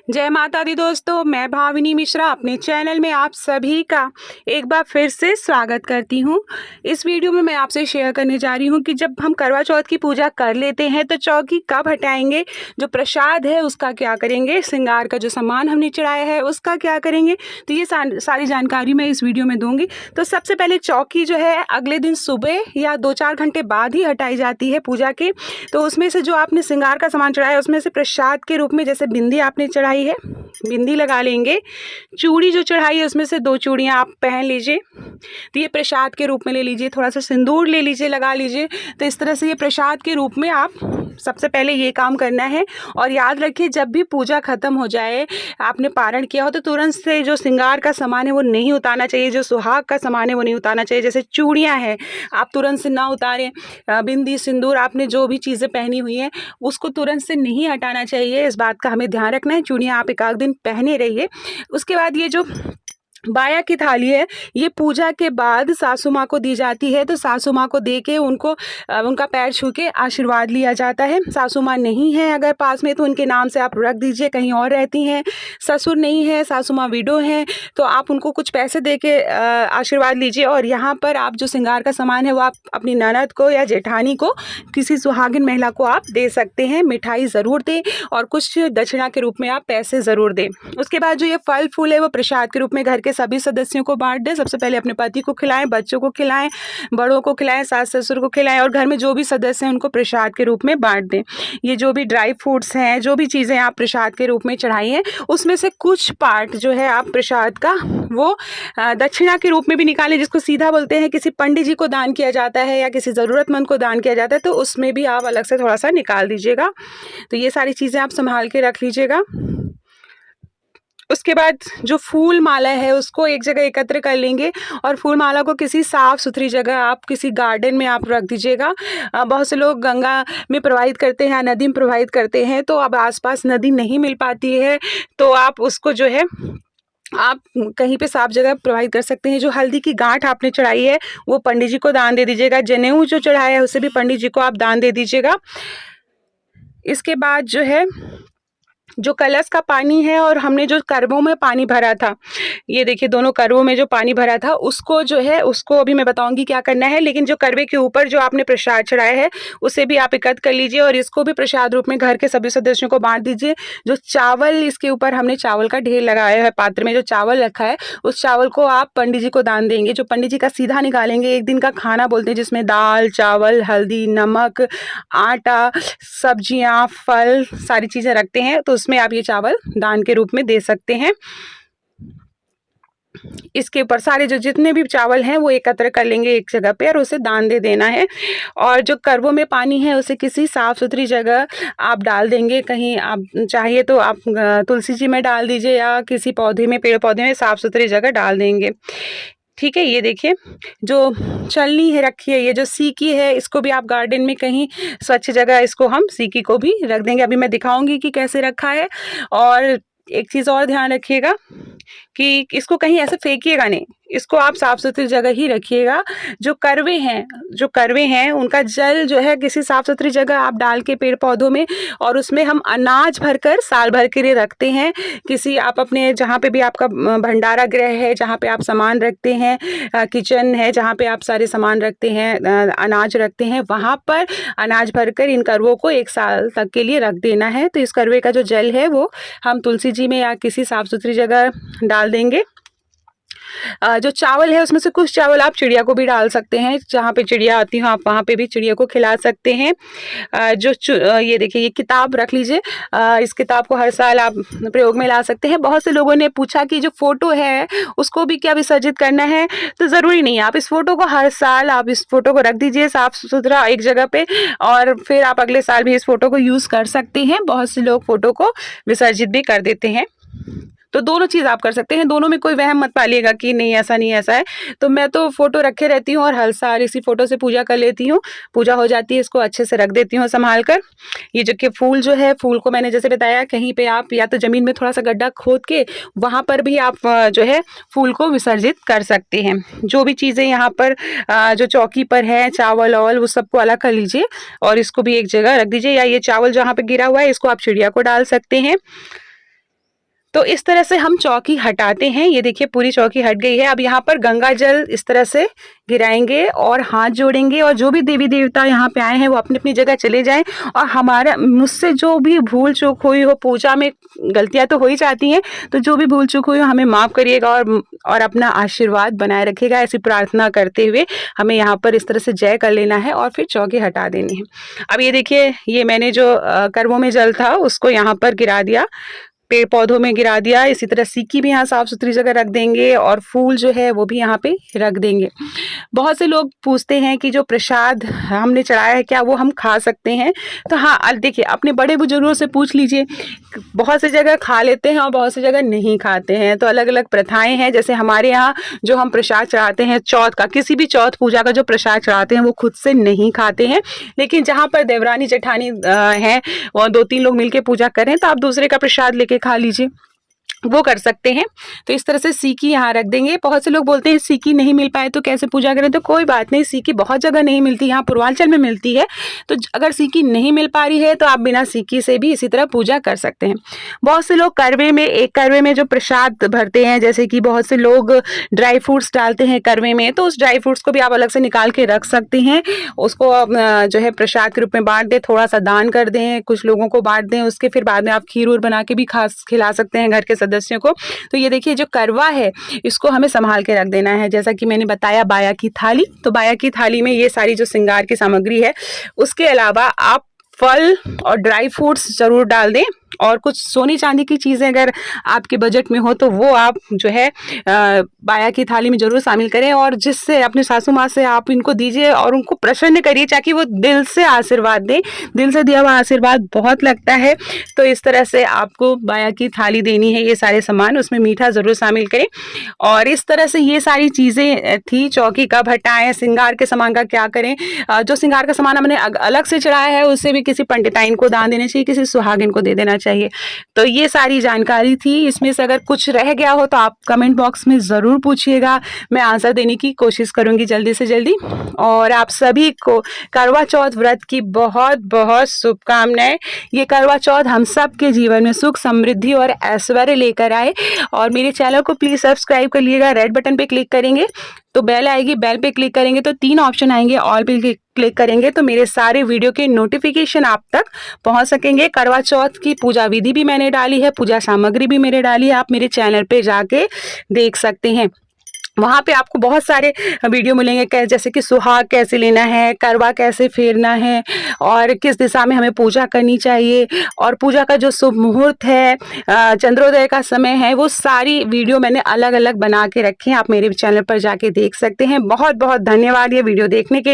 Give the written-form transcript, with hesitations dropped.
जय माता दी दोस्तों, मैं भाविनी मिश्रा अपने चैनल में आप सभी का एक बार फिर से स्वागत करती हूँ। इस वीडियो में मैं आपसे शेयर करने जा रही हूँ कि जब हम करवा चौथ की पूजा कर लेते हैं तो चौकी कब हटाएंगे, जो प्रसाद है उसका क्या करेंगे, श्रृंगार का जो सामान हमने चढ़ाया है उसका क्या करेंगे। तो ये सारी जानकारी मैं इस वीडियो में दूंगी। तो सबसे पहले चौकी जो है अगले दिन सुबह या 2-4 घंटे बाद ही हटाई जाती है पूजा के। तो उसमें से जो आपने श्रृंगार का सामान चढ़ाया है उसमें से प्रसाद के रूप में, जैसे बिंदी आपने चढ़ाई है, बिंदी लगा लेंगे। चूड़ी जो चढ़ाई है उसमें से 2 चूड़ियाँ आप पहन लीजिए, तो ये प्रसाद के रूप में ले लीजिए। थोड़ा सा सिंदूर ले लीजिए, लगा लीजिए। तो इस तरह से ये प्रसाद के रूप में आप सबसे पहले ये काम करना है। और याद रखिए, जब भी पूजा खत्म हो जाए, आपने पारण किया हो तो तुरंत से जो श्रृंगार का सामान है वो नहीं उतारना चाहिए, जो सुहाग का सामान है वो नहीं उतारना चाहिए। जैसे चूड़ियाँ हैं आप तुरंत से ना उतारें, बिंदी सिंदूर आपने जो भी चीज़ें पहनी हुई हैं उसको तुरंत से नहीं हटाना चाहिए। इस बात का हमें ध्यान रखना है। चूड़ियाँ आप एक आध दिन पहने रहिए। उसके बाद ये जो बाया की थाली है ये पूजा के बाद सासू माँ को दी जाती है। तो सासू माँ को दे के उनको उनका पैर छू के आशीर्वाद लिया जाता है। सासू माँ नहीं है अगर पास में तो उनके नाम से आप रख दीजिए, कहीं और रहती हैं। ससुर नहीं है, सासू माँ विडो हैं, तो आप उनको कुछ पैसे दे के आशीर्वाद लीजिए। और यहाँ पर आप जो श्रृंगार का सामान है वो आप अपनी ननद को या जेठानी को, किसी सुहागिन महिला को आप दे सकते हैं। मिठाई ज़रूर दें और कुछ दक्षिणा के रूप में आप पैसे ज़रूर दें। उसके बाद जो ये फल फूल है वो प्रसाद के रूप में घर के सभी सदस्यों को बांट दें। सबसे पहले अपने पति को खिलाएं, बच्चों को खिलाएं, बड़ों को खिलाएं, सास ससुर को खिलाएं और घर में जो भी सदस्य हैं उनको प्रसाद के रूप में बांट दें। ये जो भी ड्राई फ्रूट्स हैं, जो भी चीज़ें आप प्रसाद के रूप में चढ़ाई हैं, उसमें से कुछ पार्ट जो है आप प्रसाद का वो दक्षिणा के रूप में भी निकालें, जिसको सीधा बोलते हैं। किसी पंडित जी को दान किया जाता है या किसी ज़रूरतमंद को दान किया जाता है, तो उसमें भी आप अलग से थोड़ा सा निकाल दीजिएगा। तो ये सारी चीज़ें आप संभाल के रख लीजिएगा। उसके बाद जो फूल माला है उसको एक जगह एकत्र कर लेंगे और फूल माला को किसी साफ़ सुथरी जगह, आप किसी गार्डन में आप रख दीजिएगा। बहुत से लोग गंगा में प्रवाहित करते हैं या नदी में प्रवाहित करते हैं, तो अब आसपास नदी नहीं मिल पाती है तो आप उसको जो है आप कहीं पे साफ जगह प्रवाहित कर सकते हैं। जो हल्दी की गांठ आपने चढ़ाई है वो पंडित जी को दान दे दीजिएगा। जनेऊ जो चढ़ाया है उसे भी पंडित जी को आप दान दे दीजिएगा। इसके बाद जो है जो कलश का पानी है और हमने जो करवों में पानी भरा था, ये देखिए दोनों करवों में जो पानी भरा था उसको जो है, उसको अभी मैं बताऊंगी क्या करना है। लेकिन जो करवे के ऊपर जो आपने प्रसाद चढ़ाया है उसे भी आप एकत्र कर लीजिए और इसको भी प्रसाद रूप में घर के सभी सदस्यों को बांट दीजिए। जो चावल, इसके ऊपर हमने चावल का ढेर लगाया है, पात्र में जो चावल रखा है उस चावल को आप पंडित जी को दान देंगे। जो पंडित जी का सीधा निकालेंगे, एक दिन का खाना बोलते हैं जिसमें दाल, चावल, हल्दी, नमक, आटा, सब्जियां, फल, सारी चीज़ें रखते हैं, तो उसमें आप ये चावल दान के रूप में दे सकते हैं। इसके ऊपर सारे जो जितने भी चावल हैं वो एकत्र कर लेंगे एक जगह पे और उसे दान दे देना है। और जो करवों में पानी है उसे किसी साफ़ सुथरी जगह आप डाल देंगे। कहीं आप चाहिए तो आप तुलसी जी में डाल दीजिए या किसी पौधे में, पेड़ पौधे में साफ़ सुथरी जगह डाल देंगे। ठीक है। ये देखिए जो छलनी है रखी है, ये जो सीकी है इसको भी आप गार्डन में कहीं स्वच्छ जगह, इसको हम सीकी को भी रख देंगे। अभी मैं दिखाऊंगी कि कैसे रखा है। और एक चीज़ और ध्यान रखिएगा कि इसको कहीं ऐसे फेंकिएगा नहीं, इसको आप साफ़ सुथरी जगह ही रखिएगा। जो करवे हैं उनका जल जो है किसी साफ़ सुथरी जगह आप डाल के पेड़ पौधों में, और उसमें हम अनाज भरकर साल भर के लिए रखते हैं। किसी आप अपने जहाँ पे भी आपका भंडारा गृह है, जहाँ पे आप सामान रखते हैं, किचन है जहाँ पे आप सारे सामान रखते हैं, अनाज रखते हैं, वहाँ पर अनाज भरकर इन करवों को 1 साल तक के लिए रख देना है। तो इस करवे का जो जल है वो हम तुलसी जी में या किसी साफ़ सुथरी जगह डाल देंगे। जो चावल है उसमें से कुछ चावल आप चिड़िया को भी डाल सकते हैं, जहाँ पे चिड़िया आती हो आप वहाँ पे भी चिड़िया को खिला सकते हैं। ये देखिए ये किताब रख लीजिए, इस किताब को हर साल आप प्रयोग में ला सकते हैं। बहुत से लोगों ने पूछा कि जो फोटो है उसको भी क्या विसर्जित करना है, तो ज़रूरी नहीं है। आप इस फोटो को हर साल आप इस फोटो को रख दीजिए साफ सुथरा एक जगह पे, और फिर आप अगले साल भी इस फोटो को यूज़ कर सकते हैं। बहुत से लोग फोटो को विसर्जित भी कर देते हैं, तो दोनों चीज़ आप कर सकते हैं। दोनों में कोई वहम मत पालिएगा कि नहीं ऐसा नहीं ऐसा है। तो मैं तो फ़ोटो रखे रहती हूँ और हर साल इसी फ़ोटो से पूजा कर लेती हूँ। पूजा हो जाती है, इसको अच्छे से रख देती हूँ संभाल कर। ये जो कि फूल जो है, फूल को मैंने जैसे बताया कहीं पे आप या तो ज़मीन में थोड़ा सा गड्ढा खोद के वहाँ पर भी आप जो है फूल को विसर्जित कर सकते हैं। जो भी चीज़ें यहाँ पर जो चौकी पर है, चावल ऑवल, वो सबको अलग कर लीजिए और इसको भी एक जगह रख दीजिए। या ये चावल जहाँ पर गिरा हुआ है इसको आप चिड़िया को डाल सकते हैं। तो इस तरह से हम चौकी हटाते हैं। ये देखिए पूरी चौकी हट गई है। अब यहाँ पर गंगा जल इस तरह से गिराएंगे और हाथ जोड़ेंगे, और जो भी देवी देवता यहाँ पे आए हैं वो अपनी अपनी जगह चले जाएं, और हमारा मुझसे जो भी भूल चूक हुई हो, पूजा में गलतियाँ तो हो ही जाती हैं, तो जो भी भूल चूक हुई हो हमें माफ़ करिएगा और अपना आशीर्वाद बनाए रखिएगा। ऐसी प्रार्थना करते हुए हमें यहाँ पर इस तरह से जय कर लेना है और फिर चौकी हटा देनी है। अब ये देखिए, ये मैंने जो करवों में जल था उसको यहाँ पर गिरा दिया, पेड़ पौधों में गिरा दिया। इसी तरह सिक्की भी यहाँ साफ सुथरी जगह रख देंगे, और फूल जो है वो भी यहाँ पे रख देंगे। बहुत से लोग पूछते हैं कि जो प्रसाद हमने चढ़ाया है क्या वो हम खा सकते हैं? तो हाँ, देखिए अपने बड़े बुजुर्गों से पूछ लीजिए। बहुत सी जगह खा लेते हैं और बहुत सी जगह नहीं खाते हैं, तो अलग अलग प्रथाएं हैं। जैसे हमारे यहाँ जो हम प्रसाद चढ़ाते हैं चौथ का, किसी भी चौथ पूजा का जो प्रसाद चढ़ाते हैं वो खुद से नहीं खाते हैं, लेकिन जहाँ पर देवरानी जेठानी हैं और 2-3 लोग मिलके पूजा करें तो आप दूसरे का प्रसाद लेके खा लीजिए, वो कर सकते हैं। तो इस तरह से सीकी यहाँ रख देंगे। बहुत से लोग बोलते हैं सीकी नहीं मिल पाए तो कैसे पूजा करें? तो कोई बात नहीं, सीकी बहुत जगह नहीं मिलती, यहाँ पूर्वांचल में मिलती है। तो अगर सीकी नहीं मिल पा रही है तो आप बिना सीकी से भी इसी तरह पूजा कर सकते हैं। बहुत से लोग करवे में, एक करवे में जो प्रसाद भरते हैं, जैसे कि बहुत से लोग ड्राई फ्रूट्स डालते हैं करवे में, तो उस ड्राई फ्रूट्स को भी आप अलग से निकाल के रख सकते हैं। उसको जो है प्रसाद के रूप में बांट दें, थोड़ा सा दान कर दें, कुछ लोगों को बांट दें, उसके फिर बाद में आप खीर उर बना के भी खिला सकते हैं घर के सदस्यों को। तो ये देखिए जो करवा है इसको हमें संभाल के रख देना है। जैसा कि मैंने बताया बाया की थाली, तो बाया की थाली में ये सारी जो श्रृंगार की सामग्री है, उसके अलावा आप फल और ड्राई फ्रूट्स जरूर डाल दें, और कुछ सोने चांदी की चीज़ें अगर आपके बजट में हो तो वो आप जो है बाया की थाली में ज़रूर शामिल करें, और जिससे अपनी सासू माँ से आप इनको दीजिए और उनको प्रसन्न करिए, ताकि वो दिल से आशीर्वाद दें। दिल से दिया हुआ आशीर्वाद बहुत लगता है। तो इस तरह से आपको बाया की थाली देनी है, ये सारे सामान, उसमें मीठा ज़रूर शामिल करें। और इस तरह से ये सारी चीज़ें थी। चौकी कब हटाएं, श्रृंगार के सामान का क्या करें? जो श्रृंगार का सामान हमने अलग से चढ़ाया है उससे भी किसी पंडिताइन को दान देना चाहिए, किसी सुहागिन को दे देना चाहिए। तो ये सारी जानकारी थी। इसमें से अगर कुछ रह गया हो तो आप कमेंट बॉक्स में ज़रूर पूछिएगा, मैं आंसर देने की कोशिश करूंगी जल्दी से जल्दी। और आप सभी को करवा चौथ व्रत की बहुत बहुत शुभकामनाएं। ये करवा चौथ हम सब के जीवन में सुख, समृद्धि और ऐश्वर्य लेकर आए। और मेरे चैनल को प्लीज़ सब्सक्राइब कर लीजिएगा। रेड बटन पे क्लिक करेंगे तो बेल आएगी, बेल पे क्लिक करेंगे तो 3 ऑप्शन आएंगे, ऑल पे क्लिक करेंगे तो मेरे सारे वीडियो के नोटिफिकेशन आप तक पहुंच सकेंगे। करवा चौथ की पूजा विधि भी मैंने डाली है, पूजा सामग्री भी मैंने डाली है, आप मेरे चैनल पे जाके देख सकते हैं। वहाँ पे आपको बहुत सारे वीडियो मिलेंगे, जैसे कि सुहाग कैसे लेना है, करवा कैसे फेरना है, और किस दिशा में हमें पूजा करनी चाहिए, और पूजा का जो शुभ मुहूर्त है, चंद्रोदय का समय है, वो सारी वीडियो मैंने अलग अलग बना के रखे हैं। आप मेरे चैनल पर जाके देख सकते हैं। बहुत बहुत धन्यवाद ये वीडियो देखने के लिए।